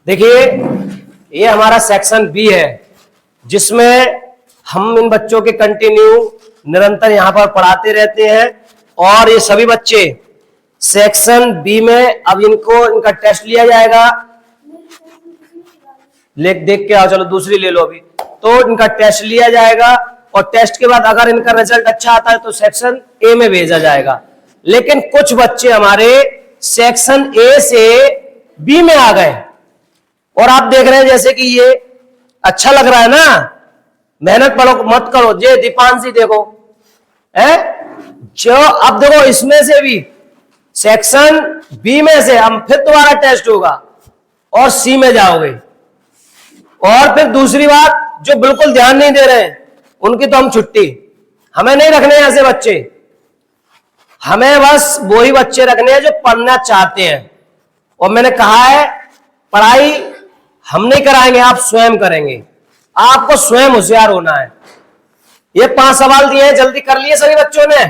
देखिए, ये हमारा सेक्शन बी है जिसमें हम इन बच्चों के कंटिन्यू निरंतर यहां पर पढ़ाते रहते हैं। और ये सभी बच्चे सेक्शन बी में अब इनका टेस्ट लिया जाएगा। देख के आओ, चलो दूसरी ले लो अभी। तो इनका टेस्ट लिया जाएगा और टेस्ट के बाद अगर इनका रिजल्ट अच्छा आता है तो सेक्शन ए में भेजा जाएगा। लेकिन कुछ बच्चे हमारे सेक्शन ए से बी में आ गए और आप देख रहे हैं जैसे कि ये अच्छा लग रहा है ना, मेहनत पढ़ो मत करो। जे दीपांशी देखो है जो, अब देखो इसमें से भी सेक्शन बी में से हम फिर दोबारा टेस्ट होगा और सी में जाओगे। और फिर दूसरी बात, जो बिल्कुल ध्यान नहीं दे रहे हैं उनकी तो हम छुट्टी, हमें नहीं रखने ऐसे बच्चे। हमें बस वही बच्चे रखने हैं जो पढ़ना चाहते हैं। और मैंने कहा है पढ़ाई हम नहीं कराएंगे, आप स्वयं करेंगे। आपको स्वयं होशियार होना है। ये 5 सवाल दिए हैं, जल्दी कर लिए सभी बच्चों ने?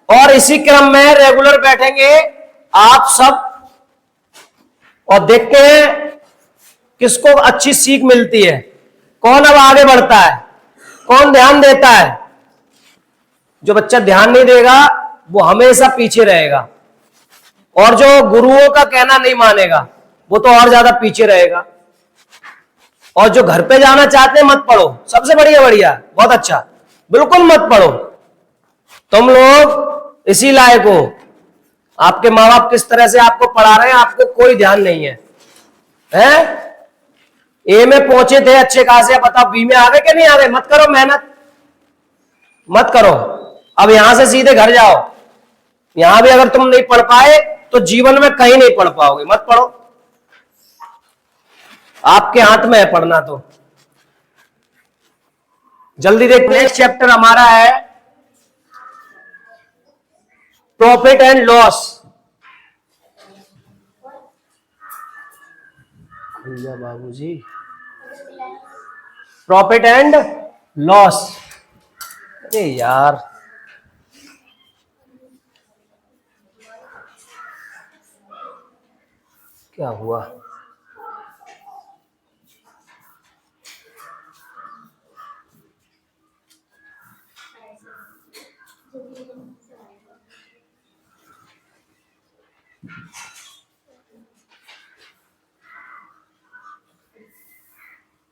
और इसी क्रम में रेगुलर बैठेंगे आप सब और देखते हैं किसको अच्छी सीख मिलती है, कौन अब आगे बढ़ता है, कौन ध्यान देता है। जो बच्चा ध्यान नहीं देगा वो हमेशा पीछे रहेगा और जो गुरुओं का कहना नहीं मानेगा वो तो और ज्यादा पीछे रहेगा। और जो घर पे जाना चाहते हैं मत पढ़ो, सबसे बढ़िया बढ़िया बहुत अच्छा, बिल्कुल मत पढ़ो। तुम लोग इसी लायक हो। आपके माँ बाप किस तरह से आपको पढ़ा रहे हैं आपको कोई ध्यान नहीं है, हैं? ए में पहुंचे थे अच्छे खासे, बताओ बी में आ गए क्या नहीं आ गए? मत करो मेहनत, मत करो। अब यहां से सीधे घर जाओ। यहां भी अगर तुम नहीं पढ़ पाए तो जीवन में कहीं नहीं पढ़ पाओगे। मत पढ़ो, आपके हाथ में है पढ़ना। तो जल्दी देखते हैं। नेक्स्ट चैप्टर हमारा है प्रॉफिट एंड लॉस। भैया बाबूजी, प्रॉफिट एंड लॉस। अरे यार, क्या हुआ?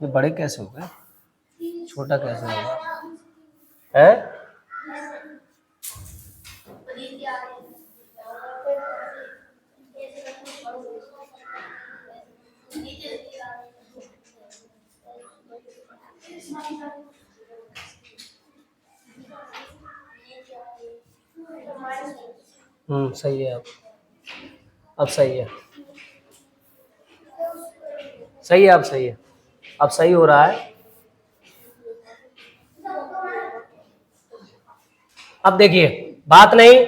ये बड़े कैसे हो गए, छोटा कैसे हो गया है? सही है। अब सही है, सही है, अब सही है, अब सही हो रहा है। अब देखिए, बात नहीं,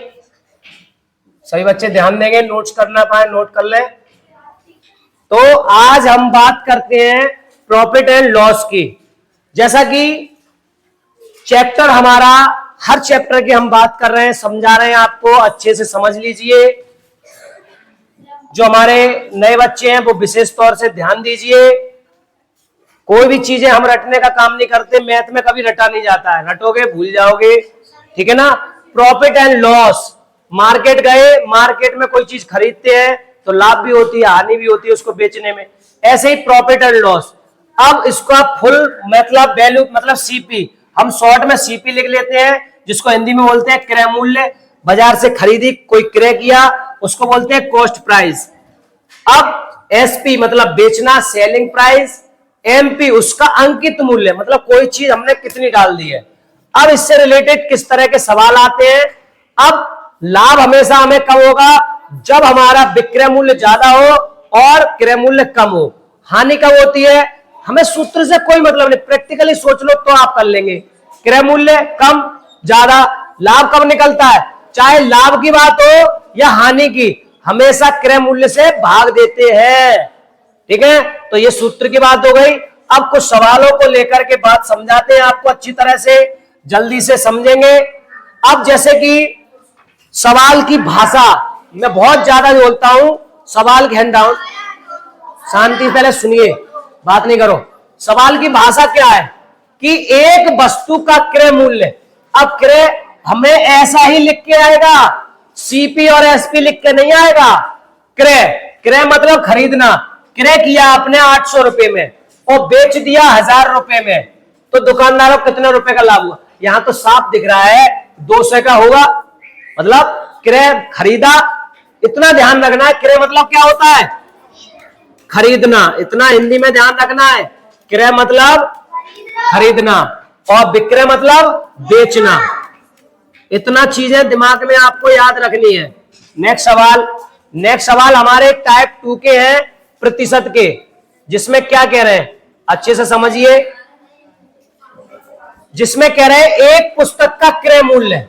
सभी बच्चे ध्यान देंगे, नोट्स करना पाए नोट कर लें। तो आज हम बात करते हैं प्रॉफिट एंड लॉस की। जैसा कि चैप्टर हमारा, हर चैप्टर की हम बात कर रहे हैं, समझा रहे हैं आपको, अच्छे से समझ लीजिए। जो हमारे नए बच्चे हैं वो विशेष तौर से ध्यान दीजिए। कोई भी चीजें हम रटने का काम नहीं करते, मैथ में कभी रटा नहीं जाता है, रटोगे भूल जाओगे, ठीक है ना? प्रॉफिट एंड लॉस, मार्केट गए, मार्केट में कोई चीज खरीदते हैं तो लाभ भी होती है हानि भी होती है उसको बेचने में, ऐसे ही प्रॉफिट एंड लॉस। अब इसका फुल मतलब वैल्यू मतलब सीपी, हम शॉर्ट में सीपी लिख लेते हैं, जिसको हिंदी में बोलते हैं क्रय मूल्य। बाजार से खरीदी, कोई क्रय किया, उसको बोलते हैं कॉस्ट प्राइस। अब एसपी मतलब बेचना, सेलिंग प्राइस। एमपी उसका अंकित मूल्य, मतलब कोई चीज हमने कितनी डाल दी है। अब इससे रिलेटेड किस तरह के सवाल आते हैं? अब लाभ हमेशा हमें कब होगा? जब हमारा विक्रय मूल्य ज्यादा हो और क्रय मूल्य कम हो। हानि कब होती है? हमें सूत्र से कोई मतलब नहीं, प्रैक्टिकली सोच लो तो आप कर लेंगे। क्रय मूल्य कम ज्यादा। लाभ कब निकलता है? चाहे लाभ की बात हो या हानि की, हमेशा क्रय मूल्य से भाग देते हैं, ठीक है? तो ये सूत्र की बात हो गई। अब कुछ सवालों को लेकर के बात समझाते हैं आपको अच्छी तरह से, जल्दी से समझेंगे। अब जैसे कि सवाल की भाषा मैं बहुत ज्यादा बोलता हूं, सवाल के हैंड डाउन, शांति से पहले सुनिए, बात नहीं करो। सवाल की भाषा क्या है कि एक वस्तु का क्रय मूल्य। अब क्रय हमें ऐसा ही लिख के आएगा, सीपी और एसपी लिख के नहीं आएगा। क्रय, क्रय मतलब खरीदना। क्रय किया आपने 800 रुपए में और बेच दिया 1000 रुपए में, तो दुकानदारों को कितने रुपए का लाभ हुआ? यहां तो साफ दिख रहा है 200 का होगा, मतलब क्रय खरीदा। इतना ध्यान रखना है, क्रय मतलब क्या होता है? खरीदना। इतना हिंदी में ध्यान रखना है, क्रय मतलब खरीदना और विक्रय मतलब बेचना। इतना चीजें दिमाग में आपको याद रखनी है। नेक्स्ट सवाल, नेक्स्ट सवाल हमारे टाइप 2 के हैं, प्रतिशत के, जिसमें क्या कह रहे हैं अच्छे से समझिए। जिसमें कह रहे हैं एक पुस्तक का क्रय मूल्य।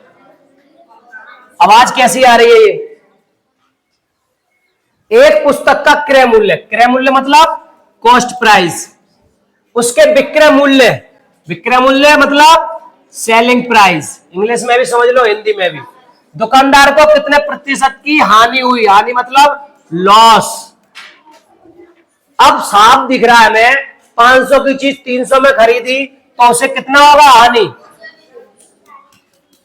आवाज कैसी आ रही है ये? एक पुस्तक का क्रय मूल्य, क्रय मूल्य मतलब कॉस्ट प्राइस। उसके विक्रय मूल्य, विक्रय मूल्य मतलब सेलिंग प्राइस। इंग्लिश में भी समझ लो, हिंदी में भी। दुकानदार को कितने प्रतिशत की हानि हुई? हानि मतलब लॉस। अब साफ दिख रहा है, मैं 500 की चीज 300 में खरीदी तो उसे कितना होगा हानि?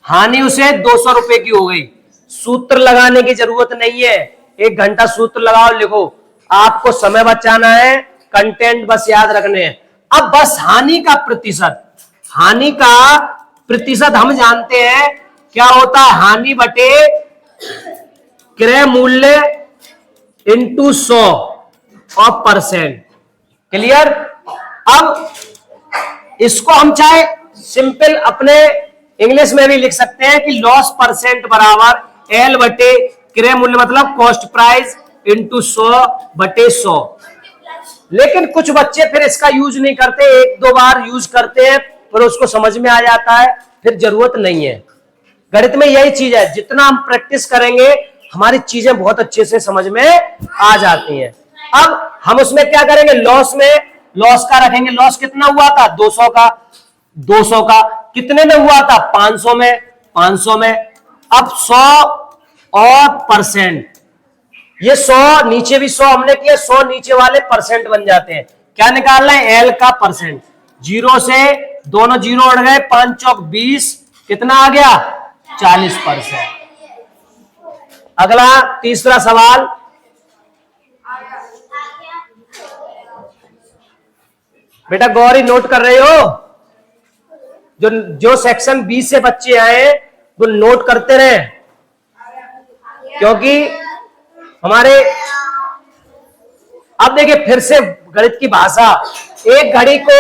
हानि उसे 200 रुपए की हो गई। सूत्र लगाने की जरूरत नहीं है, 1 घंटा सूत्र लगाओ, लिखो। आपको समय बचाना है, कंटेंट बस याद रखने हैं। अब बस हानि का प्रतिशत, हानि का प्रतिशत हम जानते हैं क्या होता है? हानि बटे क्रय मूल्य इंटू 100 और परसेंट। क्लियर? अब इसको हम चाहे सिंपल अपने इंग्लिश में भी लिख सकते हैं कि लॉस परसेंट बराबर एल बटे क्रय मूल्य मतलब कॉस्ट प्राइस इंटू 100 बटे 100। लेकिन कुछ बच्चे फिर इसका यूज नहीं करते, 1-2 बार यूज करते हैं, फिर उसको समझ में आ जाता है, फिर जरूरत नहीं है। गणित में यही चीज है, जितना हम प्रैक्टिस करेंगे हमारी चीजें बहुत अच्छे से समझ में आ जाती हैं। अब हम उसमें क्या करेंगे? लॉस में, लॉस का रखेंगे। लॉस कितना हुआ था? 200 का। 200 का कितने में हुआ था? 500 में। 500 में। अब 100 और परसेंट, ये 100 नीचे भी 100 हमने किया, 100 नीचे वाले परसेंट बन जाते हैं। क्या निकालना है? एल का परसेंट। 0 से दोनों 0 उड़ गए, 5 चौक 20, कितना आ गया? 40%। अगला तीसरा सवाल, बेटा गौरी नोट कर रहे हो? जो सेक्शन 20 से बच्चे आए वो नोट करते रहे, क्योंकि हमारे अब देखिए फिर से गणित की भाषा। एक घड़ी को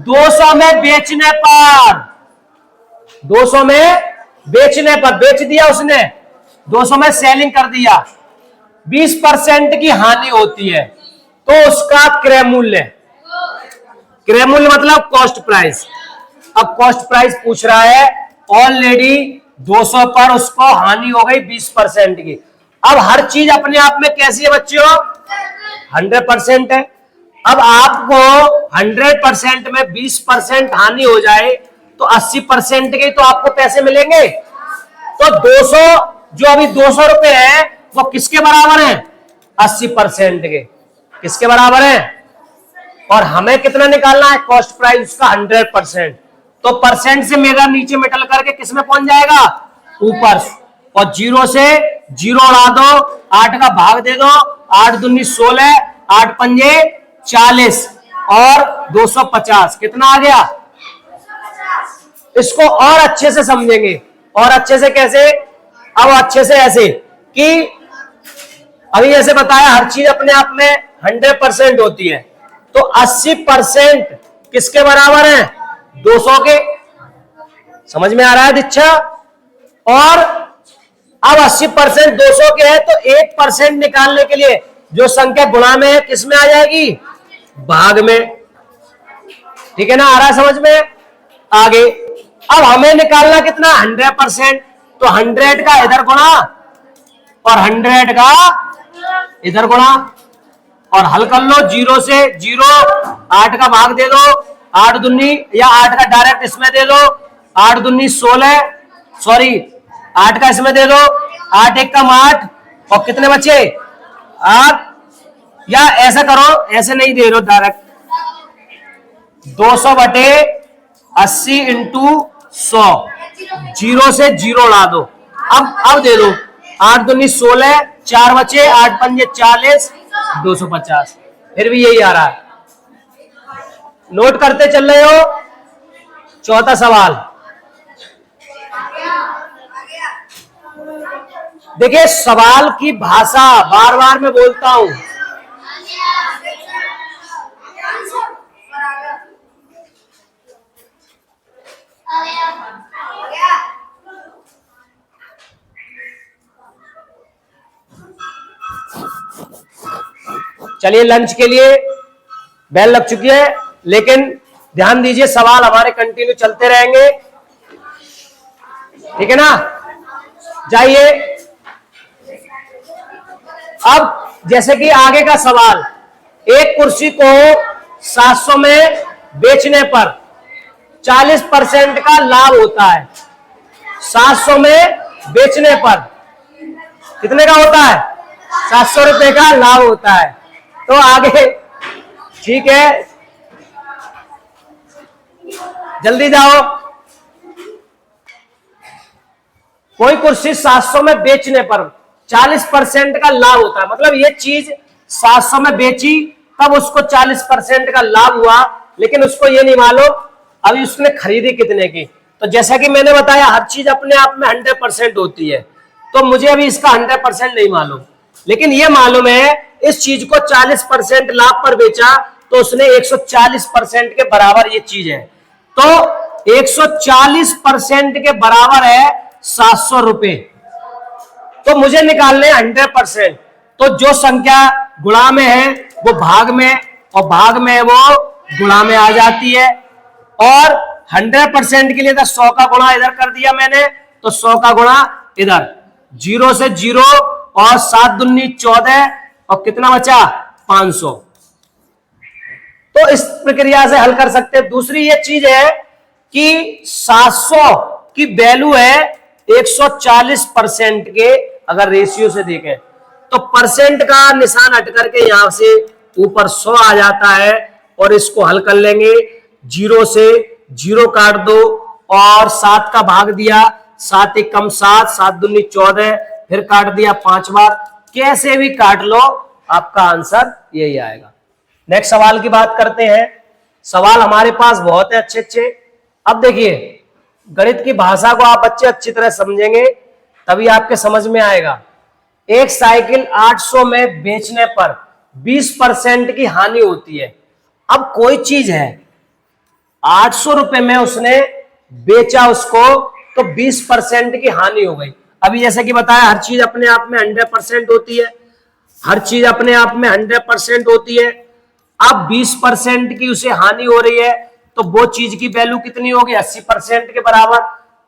200 में बेचने पर, 200 में बेचने पर, बेच दिया उसने, 200 में सेलिंग कर दिया, 20% की हानि होती है, तो उसका क्रय मूल्य, क्रय मूल्य मतलब कॉस्ट प्राइस। अब कॉस्ट प्राइस पूछ रहा है, ऑलरेडी 200 पर उसको हानि हो गई 20% की। अब हर चीज अपने आप में कैसी है बच्चों? 100% है। अब आपको 100% में 20% हानि हो जाए तो 80% के तो आपको पैसे मिलेंगे। तो 200 जो अभी 200 रुपए है वो किसके बराबर है? 80% के। किसके बराबर है? और हमें कितना निकालना है? कॉस्ट प्राइस उसका 100%। तो परसेंट से मेरा नीचे मेटल करके किस में पहुंच जाएगा? ऊपर। और 0 से 0 उड़ा दो, 8 का भाग दे दो, 8 दूनी 16, 8 पंजे 40 और 250, कितना आ गया? इसको और अच्छे से समझेंगे। और अच्छे से कैसे? अब अच्छे से ऐसे कि अभी जैसे बताया हर चीज अपने आप में 100% होती है, तो 80% किसके बराबर है? 200 के। समझ में आ रहा है दीक्षा? और अब 80% 200 के है तो 1% निकालने के लिए जो संख्या गुणा में है किस में आ जाएगी? भाग में। ठीक है ना? आ रहा है समझ में? आगे अब हमें निकालना कितना? 100%। तो 100 का इधर गुणा और 100 का इधर गुणा और हल कर लो। 0 से 0, 8 का भाग दे दो, 8 दूनी या 8 का डायरेक्ट इसमें दे दो, 8 दूनी 16, सॉरी 8 का इसमें दे दो, 8 एक कम 8 और कितने बचे? 8 या ऐसा करो, ऐसे नहीं दे रहे हो डायरेक्ट, 200/80 इंटू 100, 0 से 0 ला दो। अब दे दो, 8 दूनी 16, 4 बचे, 8 पंजे 40, 250। फिर भी यही आ रहा है। नोट करते चल रहे हो। चौथा सवाल देखिए, सवाल की भाषा बार बार मैं बोलता हूं। चलिए, लंच के लिए बेल लग चुकी है, लेकिन ध्यान दीजिए, सवाल हमारे कंटिन्यू चलते रहेंगे, ठीक है ना। जाइए अब, जैसे कि आगे का सवाल, एक कुर्सी को 700 में बेचने पर 40% का लाभ होता है। 700 में बेचने पर कितने का होता है? 700 रुपए का लाभ होता है। तो आगे, ठीक है, जल्दी जाओ। कोई कुर्सी 700 में बेचने पर 40% का लाभ होता है, मतलब ये चीज 700 में बेची तब उसको 40% का लाभ हुआ, लेकिन उसको ये नहीं मालूम अभी उसने खरीदी कितने की। तो जैसा कि मैंने बताया, हर चीज अपने आप में 100% होती है, तो मुझे अभी इसका 100% नहीं मालूम, लेकिन ये मालूम है इस चीज को 40% लाभ पर बेचा तो उसने 140% के बराबर ये चीज है। तो 140% के बराबर है 700 रुपए। तो मुझे निकालने 100%, तो जो संख्या गुणा में है वो भाग में, और भाग में वो गुणा में आ जाती है। और 100% के लिए 100 का गुणा इधर कर दिया मैंने, तो 100 का गुणा इधर, 0 से 0, और 7 दूनी 14, और कितना बचा? 500। तो इस प्रक्रिया से हल कर सकते हैं। दूसरी ये चीज है कि 700 की वैल्यू है 140% के, अगर रेशियो से देखें तो परसेंट का निशान हट करके यहां से ऊपर 100 आ जाता है, और इसको हल कर लेंगे। 0 से 0 काट दो, और 7 का भाग दिया, 7 एक कम 7, 7 दूनी 14, फिर काट दिया 5 बार। कैसे भी काट लो, आपका आंसर यही आएगा। नेक्स्ट सवाल की बात करते हैं। सवाल हमारे पास बहुत है अच्छे अच्छे। अब देखिए, गणित की भाषा को आप बच्चे अच्छी तरह समझेंगे तभी आपके समझ में आएगा। एक साइकिल 800 में बेचने पर 20% की हानि होती है। अब कोई चीज है 800 रुपए में उसने बेचा उसको, तो 20% की हानि हो गई। अभी जैसे कि बताया, हर चीज अपने आप में 100% होती है, हर चीज अपने आप में 100% होती है। अब 20% की उसे हानि हो रही है, तो वो चीज की वैल्यू कितनी होगी? 80% के बराबर।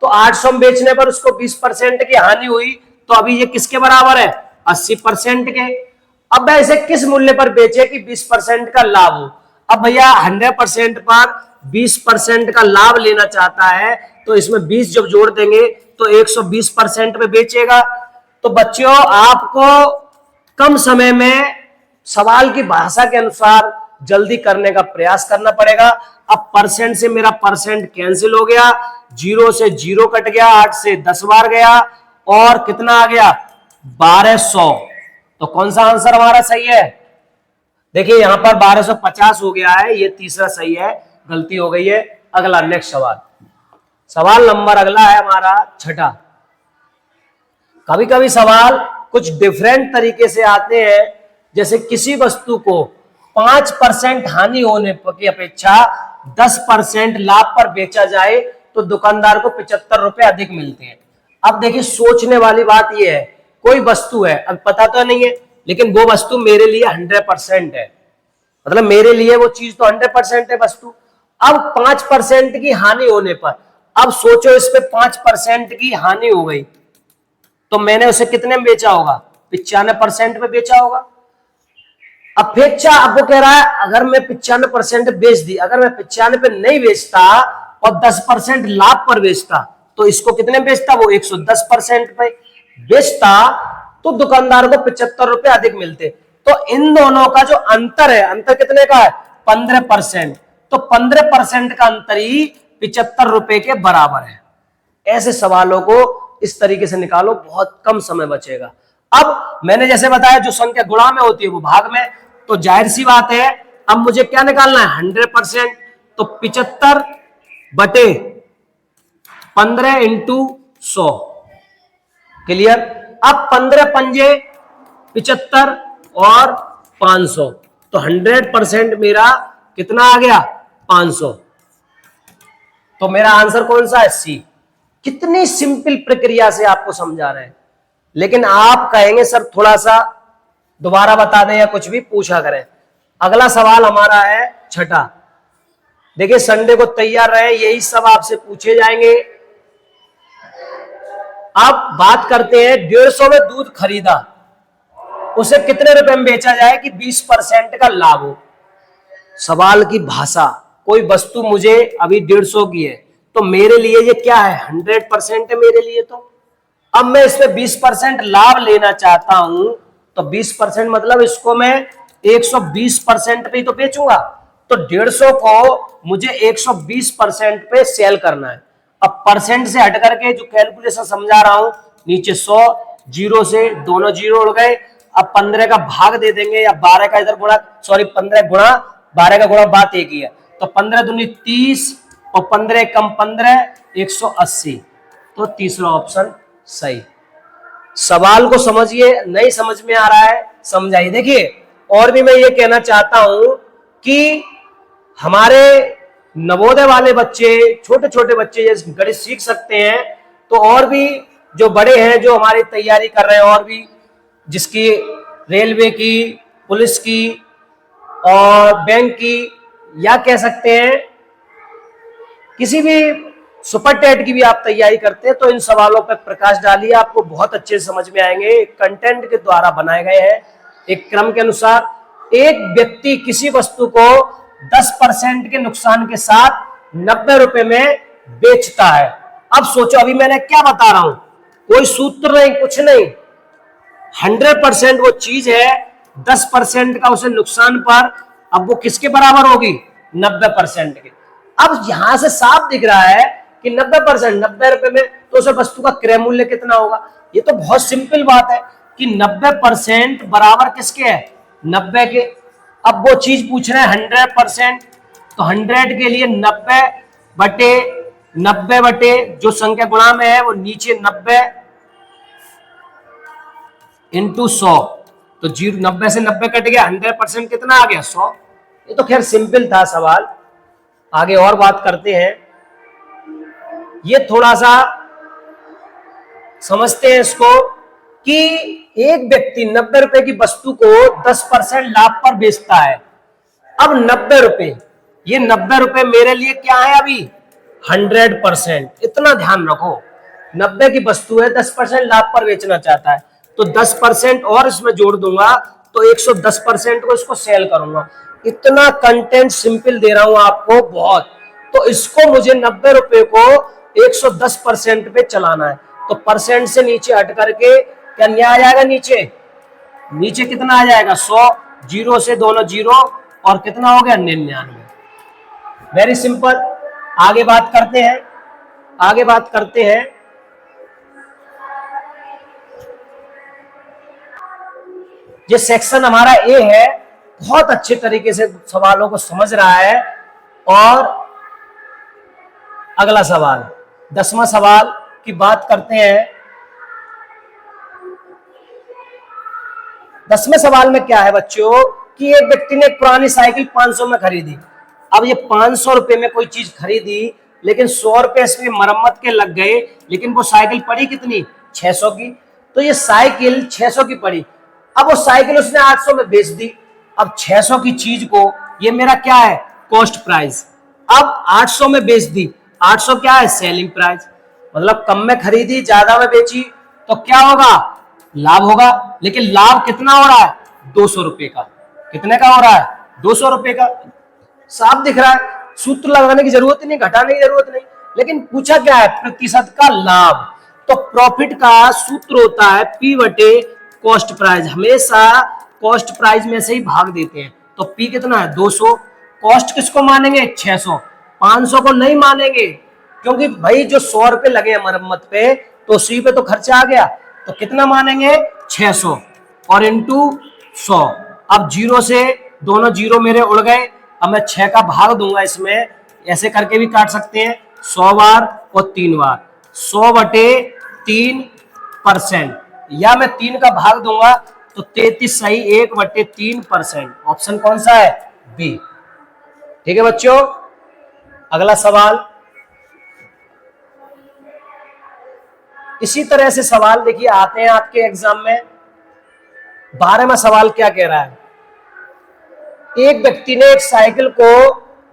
तो 800 में बेचने पर उसको 20% की हानि हुई, तो अभी ये किसके बराबर है? 80% के। अब ऐसे किस मूल्य पर बेचे कि 20% का लाभ हो? अब भैया 100% पर 20% का लाभ लेना चाहता है, तो इसमें 20 जब जोड़ देंगे तो 120% पे बेचेगा। तो बच्चों, आपको कम समय में सवाल की भाषा के अनुसार जल्दी करने का प्रयास करना पड़ेगा। अब परसेंट से मेरा परसेंट कैंसिल हो गया, 0 से 0 कट गया, 8 से 10 बार गया, और कितना आ गया? 1200। तो कौन सा आंसर हमारा सही है? देखिए, यहां पर 1250 हो गया है, ये तीसरा सही है, गलती हो गई है। अगला, नेक्स्ट सवाल, सवाल नंबर अगला है हमारा 6ठा। कभी कभी सवाल कुछ डिफरेंट तरीके से आते हैं, जैसे किसी वस्तु को 5% हानि होने की अपेक्षा 10% लाभ पर बेचा जाए तो दुकानदार को 75 रुपए अधिक मिलते हैं। अब देखिए, सोचने वाली बात यह है, कोई वस्तु है, अब पता तो नहीं है, लेकिन वो वस्तु मेरे लिए 100% है, मतलब मेरे लिए वो चीज तो 100% है वस्तु। अब 5% की हानि होने पर, अब सोचो इस पे 5% की हानि हो गई, तो मैंने उसे कितने में बेचा होगा? 95% में बेचा होगा। अपेक्षा आपको कह रहा है, अगर मैं 95% बेच दी, अगर मैं 95 नहीं बेचता और 10% लाभ पर बेचता, तो इसको कितने में बेचता? वो 110% पे बेचता, तो दुकानदार को 75 रुपए अधिक मिलते। तो इन दोनों का जो अंतर है, अंतर कितने का है? 15%। तो 15% का अंतर ही 75 रुपए के बराबर है। ऐसे सवालों को इस तरीके से निकालो, बहुत कम समय बचेगा। अब मैंने जैसे बताया जो संख्या गुणा में होती है वो भाग में, तो जाहिर सी बात है अब मुझे क्या निकालना है? 100%। तो 75 बटे 15 इंटू 100। क्लियर? अब 15 पंजे 75 और 500, तो 100% मेरा कितना आ गया? 500। तो मेरा आंसर कौन सा है? सी। कितनी सिंपल प्रक्रिया से आपको समझा रहे हैं। लेकिन आप कहेंगे सर थोड़ा सा दोबारा बता दें या कुछ भी पूछा करें। अगला सवाल हमारा है छठा। देखिए संडे को तैयार रहे, यही सब आपसे पूछे जाएंगे। अब बात करते हैं 150 में दूध खरीदा, उसे कितने रुपए में बेचा जाए कि 20% का लाभ हो। सवाल की भाषा, कोई वस्तु मुझे अभी 150 की है, तो मेरे लिए ये क्या है? 100% है मेरे लिए। तो अब मैं इसमें 20% लाभ लेना चाहता हूं, तो 20% मतलब इसको मैं 120% पे ही तो बेचूंगा। तो 150 को मुझे 120% पे सेल करना है। अब परसेंट से हट करके जो कैलकुलेशन समझा रहा हूं, नीचे 100, जीरो से दोनों जीरो उड़ गए। अब 15 का भाग दे देंगे या 12 का इधर गुणा, सॉरी 15 गुणा 12 का गुणा, बात एक ही है। तो 15 दूनी 30 और 15 कम 15 180। तो तीसरा ऑप्शन सही। सवाल को समझिए, नहीं समझ में आ रहा है समझाइए। देखिए और भी मैं ये कहना चाहता हूं कि हमारे नवोदय वाले बच्चे, छोटे छोटे बच्चे जैसे गणित सीख सकते हैं, तो और भी जो बड़े हैं जो हमारी तैयारी कर रहे हैं, और भी जिसकी रेलवे की, पुलिस की और बैंक की, या कह सकते हैं किसी भी सुपर टेट की भी आप तैयारी करते हैं, तो इन सवालों पर प्रकाश डालिए, आपको बहुत अच्छे से समझ में आएंगे। कंटेंट के द्वारा बनाए गए हैं एक क्रम के अनुसार। एक व्यक्ति किसी वस्तु को 10% के नुकसान के साथ 90 रुपए में बेचता है। अब सोचो, अभी मैंने क्या बता रहा हूं, कोई सूत्र नहीं, कुछ नहीं। 100% वो चीज है, 10% का उसे नुकसान पर, अब वो किसके बराबर होगी? 90% के। अब यहां से साफ दिख रहा है कि 90%, 90 रुपए में, तो उस वस्तु का क्रय मूल्य कितना होगा? ये तो बहुत सिंपल बात है कि 90% बराबर किसके है? 90 के। अब वो चीज पूछ रहे हैं 100%, तो 100 के लिए 90 बटे जो संख्या गुणा में है वो नीचे 90 इंटू 100। तो 90 से 90 कट गया, 100% कितना आ गया? 100। ये तो खैर सिंपल था सवाल। आगे और बात करते हैं, ये थोड़ा सा समझते हैं इसको कि एक व्यक्ति 90 रुपए की वस्तु को 10% लाभ पर बेचता है। अब 90 रुपए, ये 90 रुपए मेरे लिए क्या है? अभी 100%। इतना ध्यान रखो, 90 की वस्तु है, 10% लाभ पर बेचना चाहता है, तो 10% और इसमें जोड़ दूंगा, तो 110% को इसको सेल करूंगा। इतना कंटेंट सिंपल दे रहा हूं आपको बहुत। तो इसको मुझे 90 रुपए को 110% पे चलाना है, तो परसेंट से नीचे हट करके क्या आ जाएगा? नीचे कितना आ जाएगा? 100, जीरो से दोनों जीरो, और कितना हो गया? 99। Very simple. आगे बात करते हैं ये सेक्शन हमारा ए है, बहुत अच्छे तरीके से सवालों को समझ रहा है। और अगला सवाल, 10वां सवाल की बात करते हैं। 10वें सवाल में क्या है बच्चों कि एक व्यक्ति ने एक पुरानी साइकिल 500 में खरीदी। अब ये 500 रुपए में कोई चीज खरीदी, लेकिन 100 रुपए इसमें मरम्मत के लग गए, लेकिन वो साइकिल पड़ी कितनी? 600 की। तो ये साइकिल 600 की पड़ी। अब वो साइकिल उसने 800 में बेच दी। अब 600 की चीज को, ये मेरा क्या है? Cost price. अब 800 में बेच दी, 800 क्या है? Selling price. मतलब कम में खरीदी, ज्यादा में बेची, तो क्या होगा? लाभ होगा। लेकिन लाभ कितना हो रहा है? 200 रुपए का। कितने का हो रहा है? 200 रुपए का। साफ दिख रहा है, सूत्र लगाने की जरूरत नहीं, घटाने की जरूरत नहीं। लेकिन पूछा क्या है? प्रतिशत का लाभ। तो प्रॉफिट का सूत्र होता है P बटे कॉस्ट प्राइस। हमेशा कॉस्ट प्राइस में से ही भाग देते हैं। तो P कितना है 200। कॉस्ट किसको मानेंगे 600, 500 को नहीं मानेंगे, क्योंकि भाई जो 100 रुपए लगे मरम्मत पे तो उसी पे तो खर्चा आ गया। तो कितना मानेंगे 600 और इंटू 100। अब जीरो से दोनों जीरो मेरे उड़ गए, अब मैं 6 का भाग दूंगा इसमें, ऐसे करके भी काट सकते हैं 100 बार और 3 बार, 100/3%, या मैं 3 का भाग दूंगा तो 33 सही 1/3%। ऑप्शन कौन सा है बी। ठीक है बच्चों, अगला सवाल। इसी तरह से सवाल देखिए आते हैं आपके एग्जाम में। 12वां सवाल क्या कह रहा है, एक व्यक्ति ने एक साइकिल को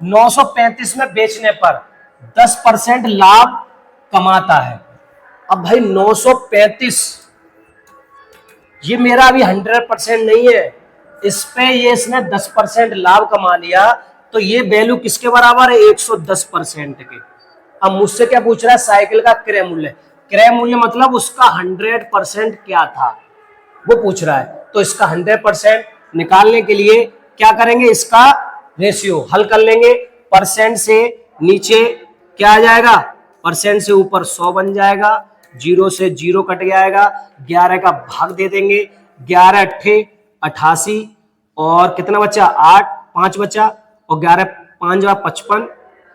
935 में बेचने पर 10% लाभ कमाता है। अब भाई 935, ये मेरा अभी 100% नहीं है, इस पे ये इसने 10% लाभ कमा लिया, तो ये वैल्यू किसके बराबर है 110% के। अब मुझसे क्या पूछ रहा है, साइकिल का क्रय मूल्य। क्रय मूल्य मतलब उसका 100% क्या था वो पूछ रहा है। तो इसका 100% निकालने के लिए क्या करेंगे, इसका रेशियो हल कर लेंगे। परसेंट से नीचे क्या आ जाएगा, परसेंट से ऊपर 100 बन जाएगा, जीरो से जीरो कट जाएगा, 11 का भाग दे देंगे, 11 अट्ठे 88 और कितना बचा 8, 5 बचा और 11 5 55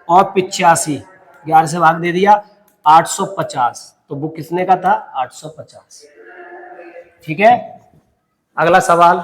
और 85, 11 से भाग दे दिया 850। तो वो किसने का था 850। ठीक है, अगला सवाल।